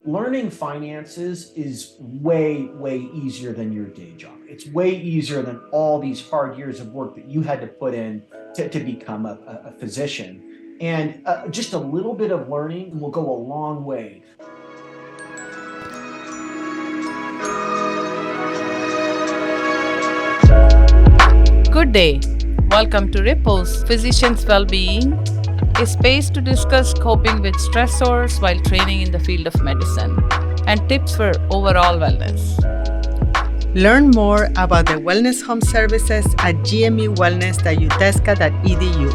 learning finances is way easier than your day job. It's way easier than all these hard years of work that you had to put in to become a physician. And just a little bit of learning will go a long way. Good day. Welcome to Ripple's Physicians Wellbeing, a space to discuss coping with stressors while training in the field of medicine and tips for overall wellness. Learn more about the wellness home services at gmewellness.utesca.edu.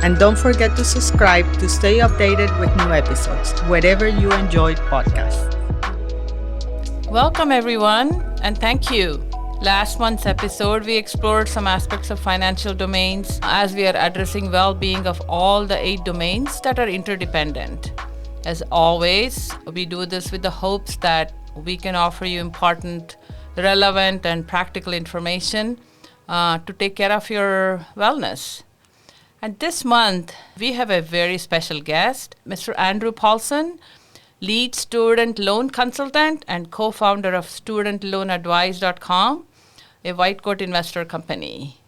And don't forget to subscribe to stay updated with new episodes wherever you enjoy podcasts. Welcome, everyone, and thank you. Last month's episode, we explored some aspects of financial domains as we are addressing well-being of all the 8 domains that are interdependent. As always, we do this with the hopes that we can offer you important, relevant, and practical information to take care of your wellness. And this month, we have a very special guest, Mr. Andrew Paulson, lead student loan consultant and co-founder of StudentLoanAdvice.com, a white coat investor company.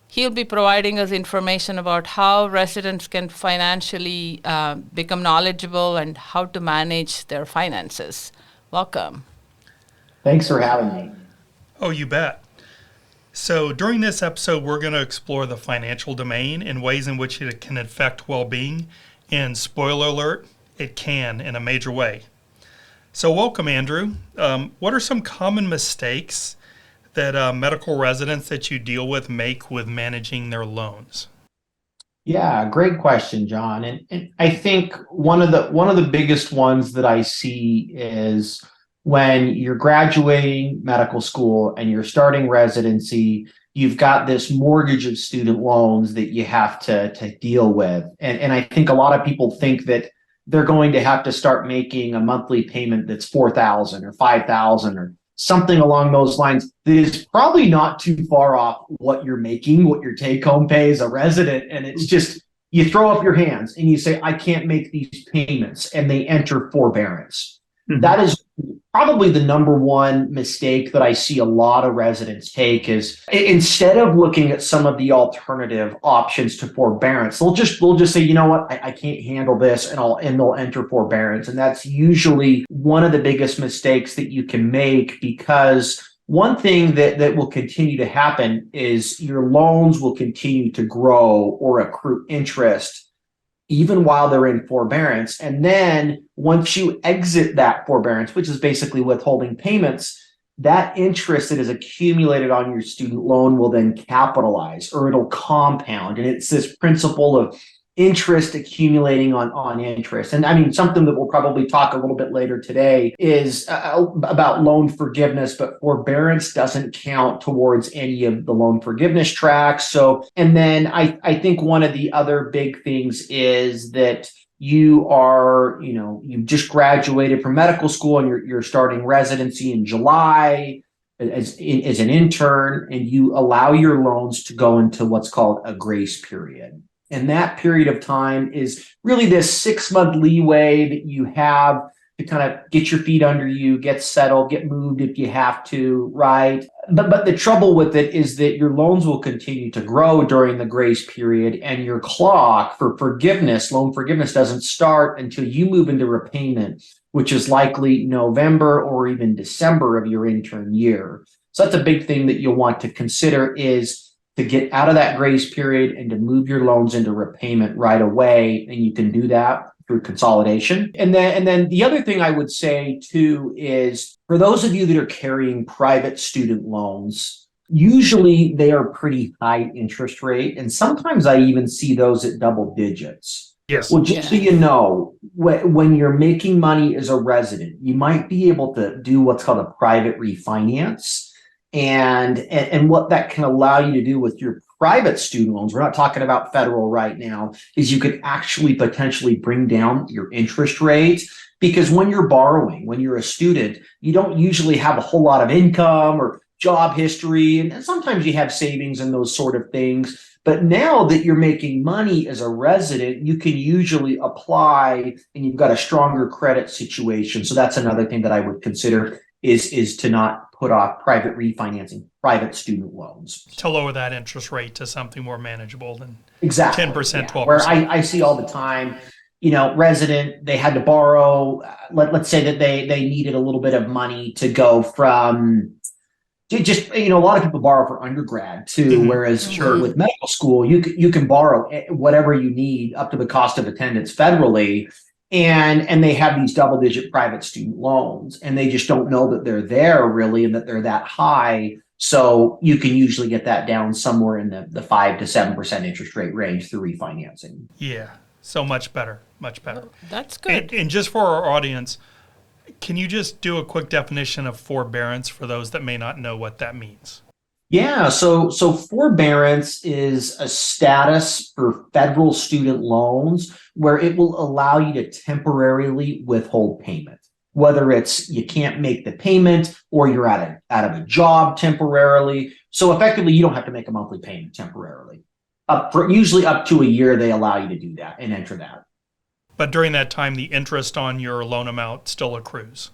He'll be providing us information about how residents can financially become knowledgeable and how to manage their finances. Welcome. Thanks for having me. Oh, you bet. So during this episode, we're going to explore the financial domain and ways in which it can affect well-being. And spoiler alert, it can in a major way. So welcome, Andrew. What are some common mistakes that medical residents that you deal with make with managing their loans? Yeah, great question, John. And I think one of the biggest ones that I see is when you're graduating medical school and you're starting residency, you've got this mortgage of student loans that you have to deal with. And I think a lot of people think that they're going to have to start making a monthly payment that's $4,000 or $5,000 or something along those lines that is probably not too far off what you're making, what your take-home pay as a resident. And it's just, you throw up your hands and you say, I can't make these payments, and they enter forbearance. Mm-hmm. That is probably the number one mistake that I see a lot of residents take is instead of looking at some of the alternative options to forbearance, they'll just say, you know what, I can't handle this, and they'll enter forbearance. And that's usually one of the biggest mistakes that you can make, because one thing that will continue to happen is your loans will continue to grow or accrue interest even while they're in forbearance. And then once you exit that forbearance, which is basically withholding payments, that interest that is accumulated on your student loan will then capitalize, or it'll compound. And it's this principle of interest accumulating on interest. And I mean, something that we'll probably talk a little bit later today is about loan forgiveness, but forbearance doesn't count towards any of the loan forgiveness tracks. So, and then I think one of the other big things is that you just graduated from medical school and you're starting residency in July as an intern, and you allow your loans to go into what's called a grace period. And that period of time is really this 6-month leeway that you have to kind of get your feet under you, get settled, get moved if you have to, right? But the trouble with it is that your loans will continue to grow during the grace period, and your clock for forgiveness, loan forgiveness, doesn't start until you move into repayment, which is likely November or even December of your intern year. So that's a big thing that you'll want to consider, is to get out of that grace period and to move your loans into repayment right away. And you can do that through consolidation. And then the other thing I would say too is, for those of you that are carrying private student loans, usually they are pretty high interest rate. And sometimes I even see those at double digits. Yes. Well, just so you know, when you're making money as a resident, you might be able to do what's called a private refinance. And what that can allow you to do with your private student loans, we're not talking about federal right now, is you could actually potentially bring down your interest rate. Because when you're borrowing, when you're a student, you don't usually have a whole lot of income or job history, and sometimes you have savings and those sort of things. But now that you're making money as a resident, you can usually apply and you've got a stronger credit situation. So that's another thing that I would consider is to not put off private refinancing, private student loans. To lower that interest rate to something more manageable than Exactly. 10%, 12%. Where I see all the time, resident, they had to borrow, let's say that they needed a little bit of money to go from just, a lot of people borrow for undergrad too, whereas with medical school, you can borrow whatever you need up to the cost of attendance federally. And they have these double digit private student loans and they just don't know that they're there really and that they're that high. So you can usually get that down somewhere in the 5 to 7% interest rate range through refinancing. Yeah. So much better. Much better. Oh, that's good. And just for our audience, can you just do a quick definition of forbearance for those that may not know what that means? Yeah, so forbearance is a status for federal student loans where it will allow you to temporarily withhold payment, whether it's you can't make the payment or you're out of a job temporarily. So effectively, you don't have to make a monthly payment temporarily. Usually up to a year, they allow you to do that and enter that. But during that time, the interest on your loan amount still accrues.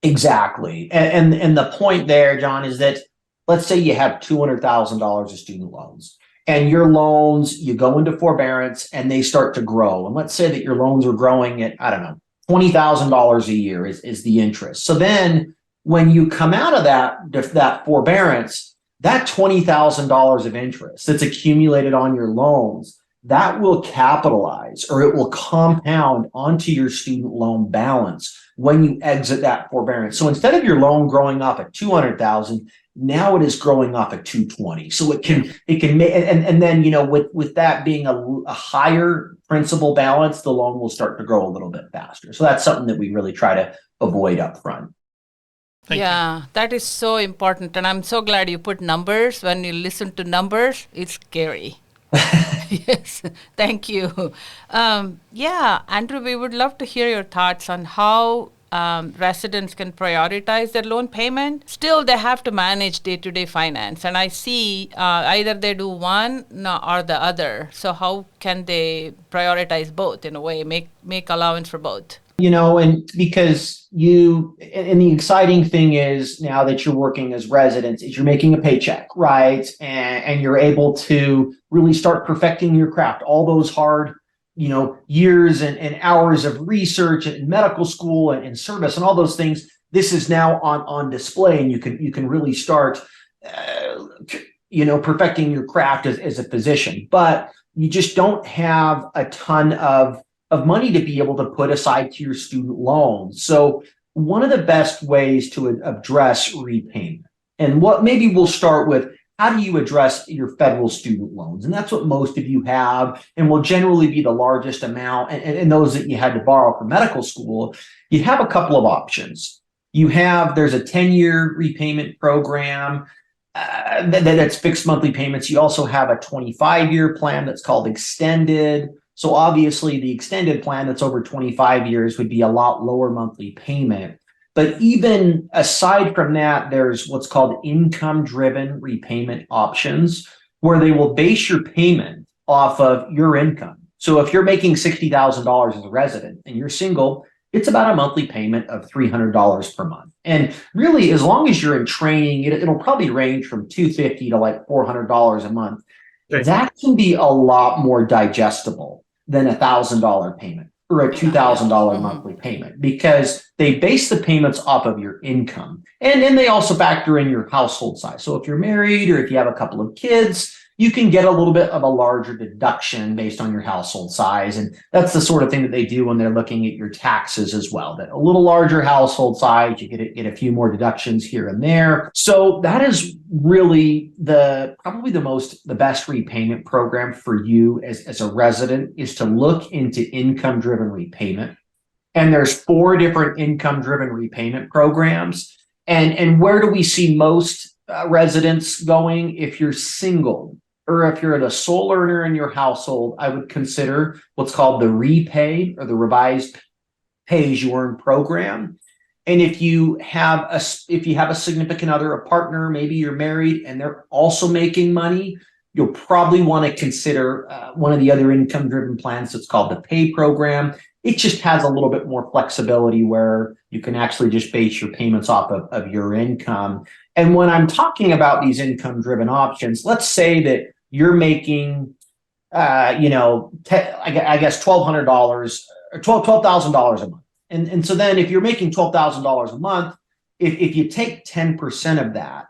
Exactly, and the point there, John, is that let's say you have $200,000 of student loans and your loans, you go into forbearance and they start to grow. And let's say that your loans are growing at, I don't know, $20,000 a year is the interest. So then when you come out of that forbearance, that $20,000 of interest that's accumulated on your loans, that will capitalize or it will compound onto your student loan balance when you exit that forbearance. So instead of your loan growing off at 200,000, now it is growing off at 220. So it can make, and then, with that being a higher principal balance, the loan will start to grow a little bit faster. So that's something that we really try to avoid up front. Thank you. That is so important. And I'm so glad you put numbers. When you listen to numbers, it's scary. Yes, thank you. Andrew, we would love to hear your thoughts on how residents can prioritize their loan payment. Still, they have to manage day-to-day finance. And I see either they do one or the other. So how can they prioritize both in a way, make allowance for both? And because and the exciting thing is now that you're working as residents is you're making a paycheck, right? And you're able to really start perfecting your craft. All those hard, years and hours of research in medical school and service and all those things, this is now on display and you can really start, perfecting your craft as a physician. But you just don't have a ton of money to be able to put aside to your student loans. So one of the best ways to address repayment, and what maybe we'll start with, how do you address your federal student loans? And that's what most of you have and will generally be the largest amount. And those that you had to borrow for medical school, you have a couple of options. There's a 10-year repayment program that's fixed monthly payments. You also have a 25-year plan that's called extended. So obviously the extended plan that's over 25 years would be a lot lower monthly payment. But even aside from that, there's what's called income-driven repayment options, where they will base your payment off of your income. So if you're making $60,000 as a resident and you're single, it's about a monthly payment of $300 per month. And really, as long as you're in training, it'll probably range from $250 to like $400 a month. Okay. That can be a lot more digestible than $1,000 payment or a $2,000 monthly payment, because they base the payments off of your income. And then they also factor in your household size. So if you're married or if you have a couple of kids, you can get a little bit of a larger deduction based on your household size. And that's the sort of thing that they do when they're looking at your taxes as well. That a little larger household size, you get a few more deductions here and there. So that is really probably the best repayment program for you as a resident, is to look into income-driven repayment. And there's 4 different income-driven repayment programs. And where do we see most residents going? If you're single, or if you're the sole earner in your household, I would consider what's called the REPAY, or the revised pay-as-you-earn program. And if you have a significant other, a partner, maybe you're married and they're also making money, you'll probably want to consider one of the other income driven plans. It's called the pay program. It just has a little bit more flexibility where you can actually just base your payments off of your income. And when I'm talking about these income driven options, let's say that you're making, I guess $1,200 or $12,000 a month. And so then if you're making $12,000 a month, if you take 10% of that,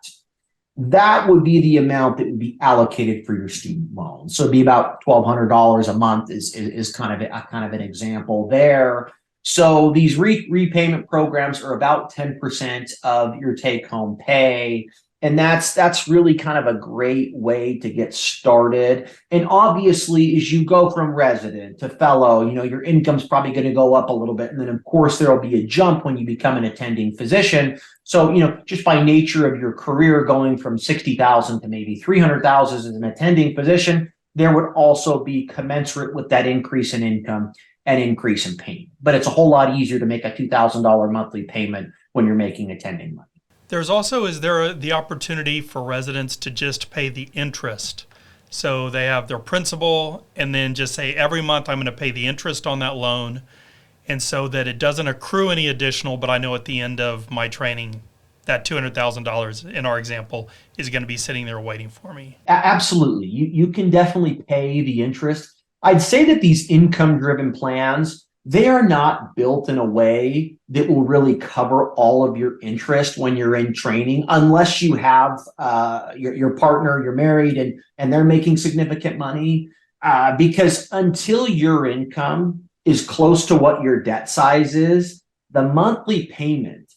that would be the amount that would be allocated for your student loan. So it'd be about $1,200 a month is kind of an example there. So these repayment programs are about 10% of your take-home pay. And that's really kind of a great way to get started. And obviously, as you go from resident to fellow, your income's probably going to go up a little bit. And then, of course, there'll be a jump when you become an attending physician. So, just by nature of your career going from 60,000 to maybe 300,000 as an attending physician, there would also be commensurate with that increase in income and increase in payment. But it's a whole lot easier to make a $2,000 monthly payment when you're making attending money. There's also, is there the opportunity for residents to just pay the interest? So they have their principal and then just say every month I'm going to pay the interest on that loan. And so that it doesn't accrue any additional, but I know at the end of my training, that $200,000 in our example is going to be sitting there waiting for me. Absolutely. You can definitely pay the interest. I'd say that these income driven plans, they are not built in a way that will really cover all of your interest when you're in training, unless you have your partner, you're married, and they're making significant money. Because until your income is close to what your debt size is, the monthly payment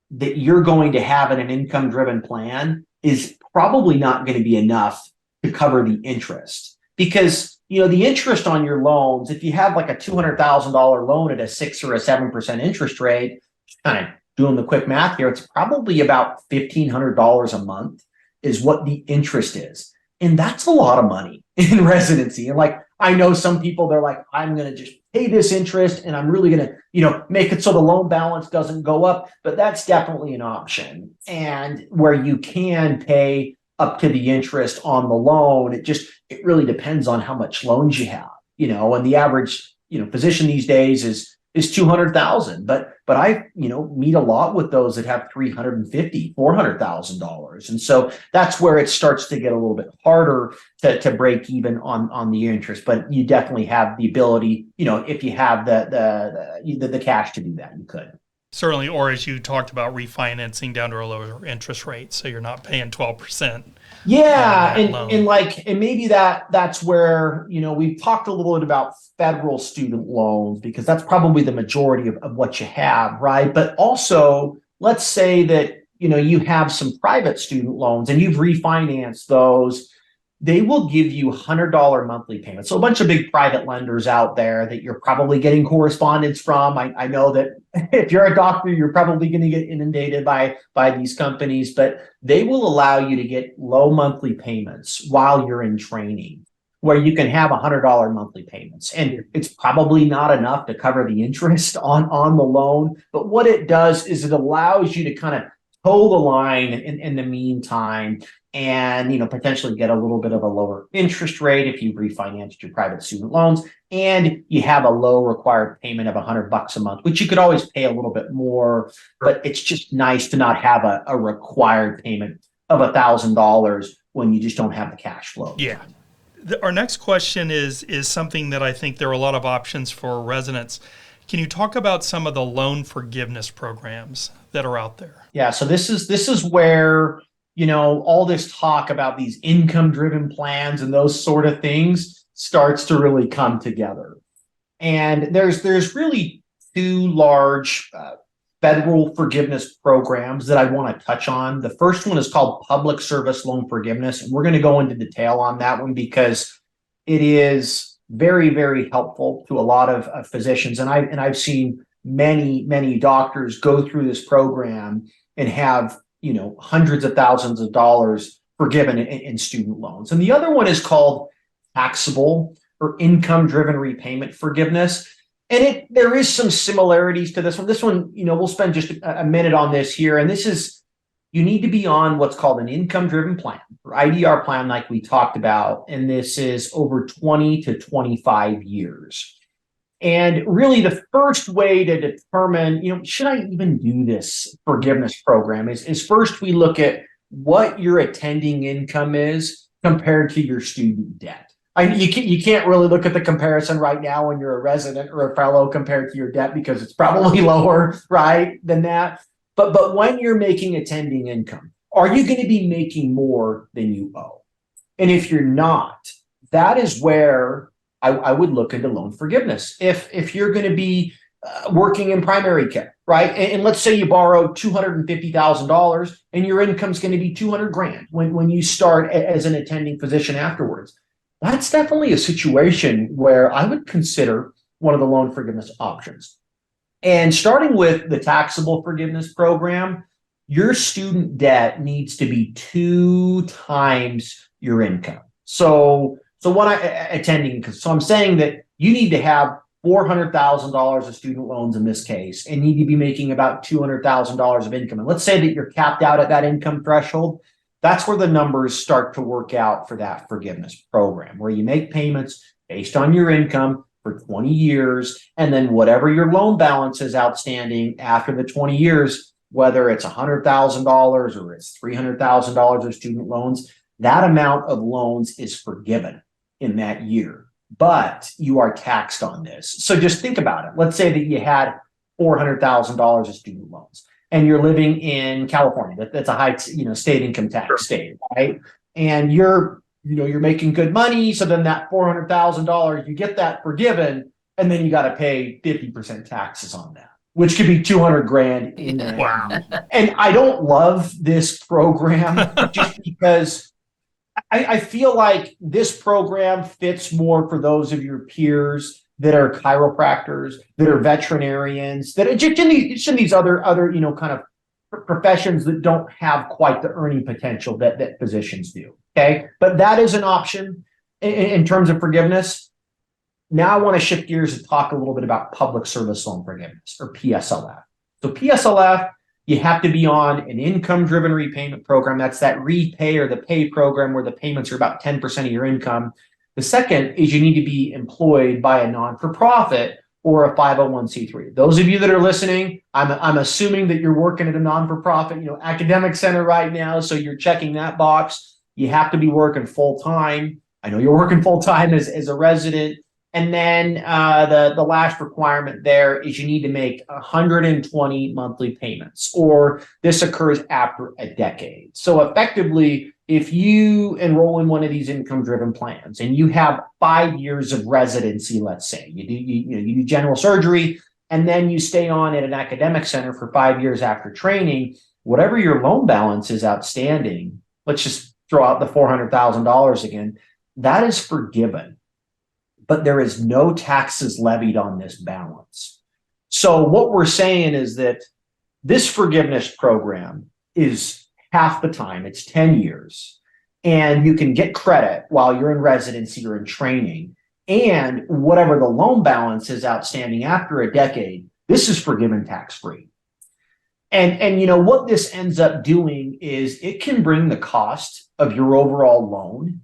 that you're going to have in an income driven plan is probably not going to be enough to cover the interest. Because the interest on your loans, if you have like a $200,000 loan at a 6 or a 7% interest rate, kind of doing the quick math here, it's probably about $1,500 a month is what the interest is. And that's a lot of money in residency. And I know some people, they're like, I'm going to just pay this interest and I'm really going to, make it so the loan balance doesn't go up. But that's definitely an option. And where you can pay up to the interest on the loan, it really depends on how much loans you have, and the average, physician these days is 200,000, but I, meet a lot with those that have $350,000, $400,000. And so that's where it starts to get a little bit harder to break even on the interest, but you definitely have the ability, if you have the cash to do that, you could. Certainly, or as you talked about, refinancing down to a lower interest rate, so you're not paying 12%. Yeah, and maybe that's where, we've talked a little bit about federal student loans because that's probably the majority of what you have, right? But also, let's say that, you have some private student loans and you've refinanced those. They will give you $100 monthly payments. So a bunch of big private lenders out there that you're probably getting correspondence from. I know that if you're a doctor, you're probably going to get inundated by these companies, but they will allow you to get low monthly payments while you're in training, where you can have $100 monthly payments. And it's probably not enough to cover the interest on the loan. But what it does is it allows you to kind of toe the line in the meantime and potentially get a little bit of a lower interest rate if you've refinanced your private student loans, and you have a low required payment of $100 a month, which you could always pay a little bit more, but it's just nice to not have a required payment of $1,000 when you just don't have the cash flow. Yeah. Our next question is something that I think there are a lot of options for residents. Can you talk about some of the loan forgiveness programs that are out there? Yeah, so this is where all this talk about these income-driven plans and those sort of things starts to really come together. And there's really two large federal forgiveness programs that I want to touch on. The first one is called Public Service Loan Forgiveness, and we're going to go into detail on that one because it is very, very helpful to a lot of physicians. And I've seen many doctors go through this program and have hundreds of thousands of dollars forgiven in student loans. And the other one is called taxable or income-driven repayment forgiveness. And there is some similarities to this one. This one, we'll spend just a minute on this here. And this is, you need to be on what's called an income driven plan or IDR plan, like we talked about. And this is over 20 to 25 years. And really, the first way to determine, should I even do this forgiveness program is first we look at what your attending income is compared to your student debt. You can't really look at the comparison right now when you're a resident or a fellow compared to your debt because it's probably lower, right, than that. But when you're making attending income, are you going to be making more than you owe? And if you're not, that is where I would look into loan forgiveness. If you're going to be working in primary care, right? And let's say you borrow $250,000 and your income's going to be $200,000 when you start as an attending physician afterwards. That's definitely a situation where I would consider one of the loan forgiveness options. And starting with the taxable forgiveness program, your student debt needs to be 2 times your income. So I'm saying that you need to have $400,000 of student loans in this case and need to be making about $200,000 of income. And let's say that you're capped out at that income threshold. That's where the numbers start to work out for that forgiveness program, where you make payments based on your income for 20 years. And then whatever your loan balance is outstanding after the 20 years, whether it's $100,000 or it's $300,000 of student loans, that amount of loans is forgiven in that year, but you are taxed on this. So just think about it. Let's say that you had $400,000 of student loans and you're living in California. That's a high, state income tax state, right? And you're making good money. So then that $400,000, you get that forgiven, and then you got to pay 50% taxes on that, which could be $200,000 in there. Wow. And I don't love this program just because I feel like this program fits more for those of your peers that are chiropractors, that are veterinarians, that are just in these other kind of professions that don't have quite the earning potential that physicians do. Okay, but that is an option in terms of forgiveness. Now I want to shift gears and talk a little bit about public service loan forgiveness, or PSLF. So PSLF, you have to be on an income-driven repayment program. That's that repay or the pay program where the payments are about 10% of your income. The second is you need to be employed by a non-for-profit or a 501c3. Those of you that are listening, I'm assuming that you're working at a non-for-profit, academic center right now, so you're checking that box. You have to be working full-time. I know you're working full-time as a resident. And then the last requirement there is you need to make 120 monthly payments, or this occurs after a decade. So effectively, if you enroll in one of these income-driven plans and you have 5 years of residency, let's say you do general surgery, and then you stay on at an academic center for 5 years after training, whatever your loan balance is outstanding, let's just throw out the $400,000 again, that is forgiven. But there is no taxes levied on this balance. So what we're saying is that this forgiveness program is half the time, it's 10 years, and you can get credit while you're in residency or in training, and whatever the loan balance is outstanding after a decade, this is forgiven tax-free. And what this ends up doing is it can bring the cost of your overall loan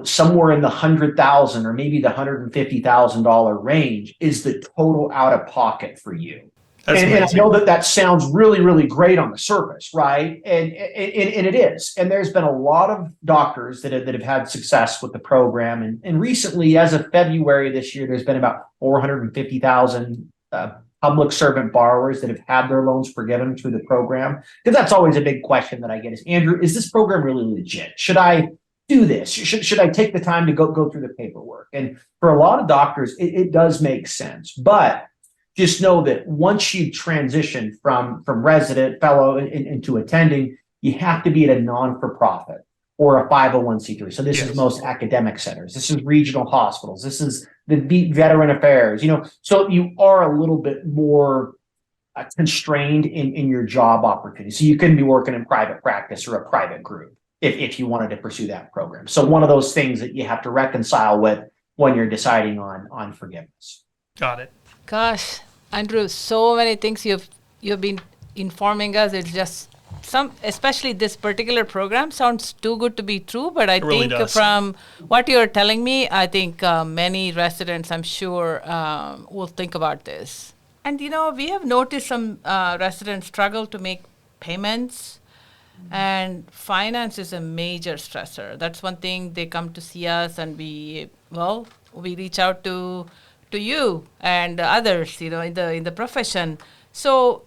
somewhere in the $100,000 or maybe the $150,000 range is the total out of pocket for you. And I know that sounds really, really great on the surface, right? And it is. And there's been a lot of doctors that have had success with the program. And recently, as of February this year, there's been about 450,000 public servant borrowers that have had their loans forgiven through the program. Because that's always a big question that I get is, Andrew, is this program really legit? Should I do this? Should I take the time to go through the paperwork? And for a lot of doctors, it does make sense. But just know that once you transition from resident, fellow, into attending, you have to be at a non-for-profit or a 501c3. So this is most academic centers. This is regional hospitals. This is the Veteran Affairs. So you are a little bit more constrained in your job opportunity. So you couldn't be working in private practice or a private group if you wanted to pursue that program. So one of those things that you have to reconcile with when you're deciding on forgiveness. Got it. Gosh, Andrew, so many things you've been informing us. It's just especially this particular program sounds too good to be true, but I really think does. from what you're telling me, I think many residents, I'm sure, will think about this. And we have noticed some residents struggle to make payments, and finance is a major stressor. That's one thing. They come to see us, and we reach out to you and others, in the profession. So,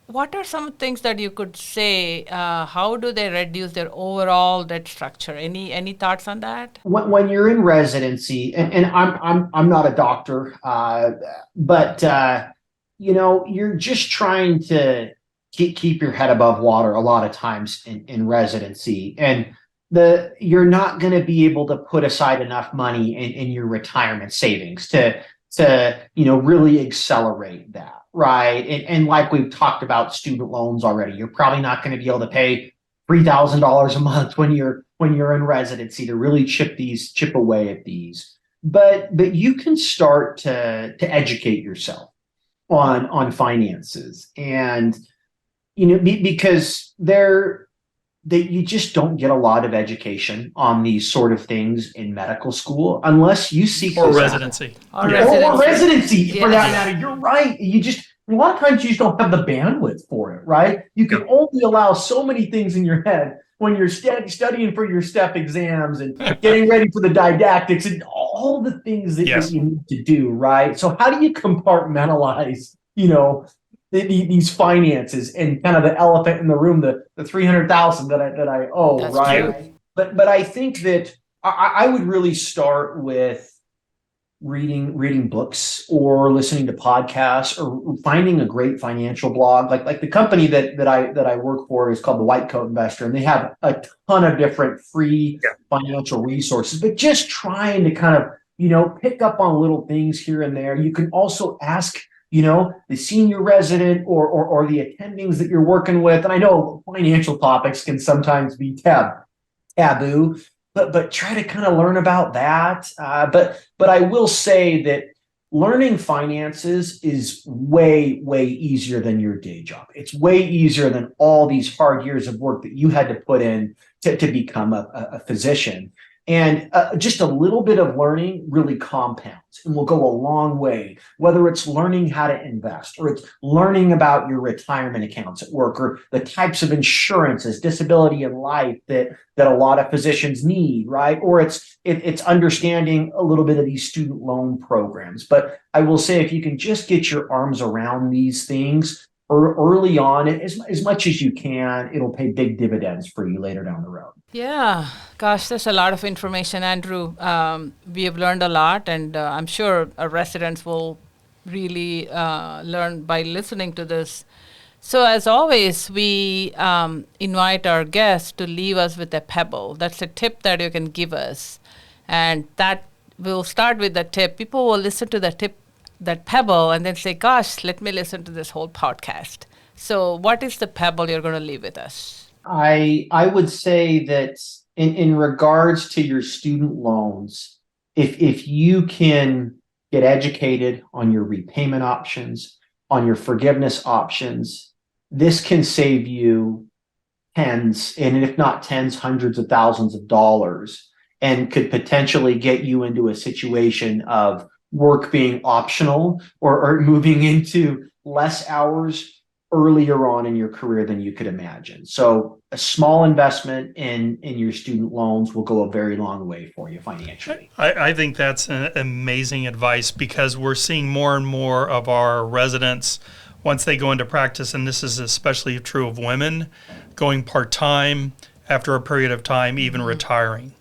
what are some things that you could say? How do they reduce their overall debt structure? Any thoughts on that? When you're in residency, and I'm not a doctor, but you're just trying to keep your head above water a lot of times in residency, and you're not going to be able to put aside enough money in your retirement savings to really accelerate that. Right. And like we've talked about student loans already, you're probably not going to be able to pay $3,000 a month when you're in residency to really chip away at these. But you can start to educate yourself on finances, and because you just don't get a lot of education on these sort of things in medical school unless you seek Or this out. residency. Or Or residency, for that Yes. matter. You're right. A lot of times you just don't have the bandwidth for it, right? You can only allow so many things in your head when you're studying for your STEP exams and getting ready for the didactics and all the things that Yes. you need to do, right? So how do you compartmentalize, these finances and kind of the elephant in the room, the 300,000 that I owe, That's right? true. But I think that I would really start with reading books or listening to podcasts or finding a great financial blog. Like the company that I work for is called the White Coat Investor, and they have a ton of different free financial resources, but just trying to kind of, pick up on little things here and there. You can also ask, the senior resident or the attendings that you're working with. And I know financial topics can sometimes be taboo, but try to kind of learn about that. But I will say that learning finances is way, way easier than your day job. It's way easier than all these hard years of work that you had to put in to become a physician. And just a little bit of learning really compounds and will go a long way, whether it's learning how to invest or it's learning about your retirement accounts at work or the types of insurances, disability and life that a lot of physicians need, right? Or it's understanding a little bit of these student loan programs. But I will say, if you can just get your arms around these things early on, as much as you can, it'll pay big dividends for you later down the road. Yeah, gosh, there's a lot of information, Andrew. We have learned a lot, and I'm sure our residents will really learn by listening to this. So, as always, we invite our guests to leave us with a pebble. That's a tip that you can give us. And that we'll start with the tip. People will listen to the tip, that pebble, and then say, gosh, let me listen to this whole podcast. So, what is the pebble you're going to leave with us? I would say that in regards to your student loans, if you can get educated on your repayment options, on your forgiveness options, this can save you tens, and if not tens, hundreds of thousands of dollars, and could potentially get you into a situation of work being optional or moving into less hours earlier on in your career than you could imagine. So a small investment in your student loans will go a very long way for you financially. I think that's an amazing advice, because we're seeing more and more of our residents, once they go into practice, and this is especially true of women, going part-time after a period of time, even retiring.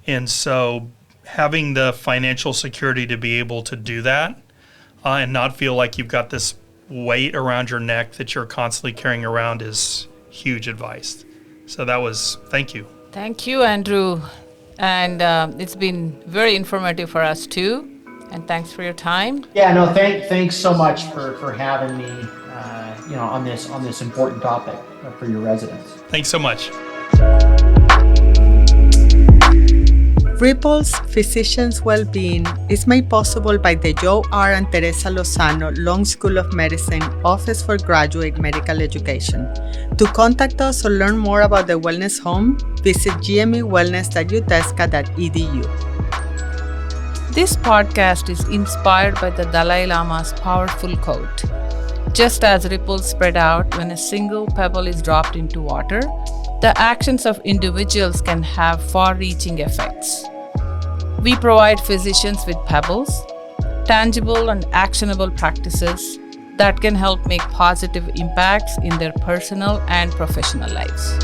And so having the financial security to be able to do that and not feel like you've got this weight around your neck that you're constantly carrying around is huge advice. So thank you. Thank you, Andrew. And it's been very informative for us too. And thanks for your time. Yeah, no, thanks so much for having me, on this important topic for your residents. Thanks so much. Ripple's Physicians Wellbeing is made possible by the Joe R. and Teresa Lozano Long School of Medicine Office for Graduate Medical Education. To contact us or learn more about the Wellness Home, visit gmewellness.utesca.edu. This podcast is inspired by the Dalai Lama's powerful quote: "Just as ripples spread out when a single pebble is dropped into water, the actions of individuals can have far-reaching effects." We provide physicians with pebbles, tangible and actionable practices that can help make positive impacts in their personal and professional lives.